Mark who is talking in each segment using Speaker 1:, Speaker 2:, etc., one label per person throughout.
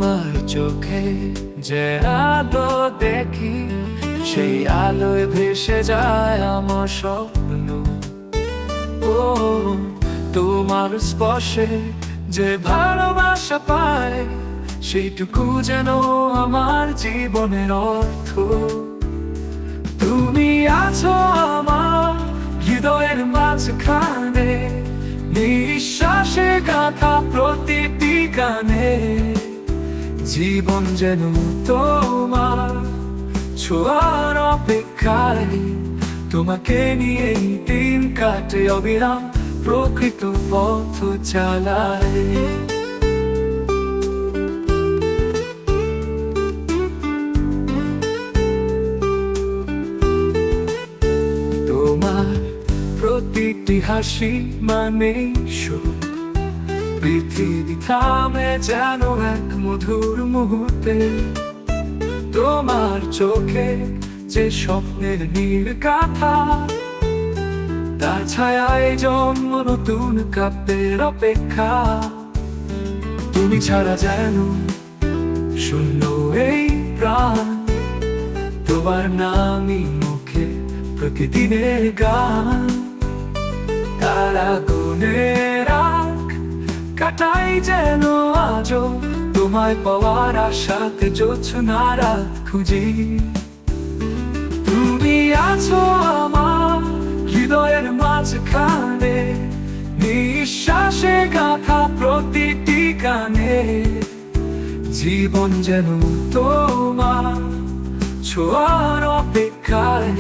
Speaker 1: তোমার চোখে যে আলো দেখি, সেই আলোয় ভেসে যায় আমার স্বপ্ন। ও তোমার স্পর্শে যে ভালোবাসা পায়, সেইটুকু যেন আমার জীবনের অর্থ। তুমি আছো আমার হৃদয়ের মাঝখানে, নিঃশ্বাসে গাথা প্রতিটি গানে। জীবন যেন তোমার ছোঁয়ার অপেক্ষায়, তোমাকে নিয়ে দিন কাটে অবিরাম, প্রকৃত পথ চালায়। তোমার প্রতিটি হাসি মানে সুখ, পৃথিবী থামে যেন এক মধুর মুহূর্তে। তোমার চোখে যে স্বপ্নের নীল গাথা, তার ছায়ায় জন্ম নতুন কাব্যের অপেক্ষা। তুমি ছাড়া যেন শূন্য এই প্রাণ, তোমার নামই মুখে প্রতিদিনের গান। তারা গুণের আগ কাটাই যেন আজও, তোমায় পাওয়ার আশাতে জোছনারা খুঁজি। তুমি আছো আমার হৃদয়ের মাঝখানে, নিঃশ্বাসে গাথা প্রতিটি গানে। জীবন যেন তোমার ছোঁয়ার অপেক্ষায়,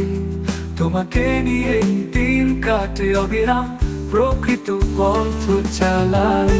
Speaker 1: তোমাকে নিয়ে দিন কাটে অবিরাম, প্রকৃত পথ চালায়।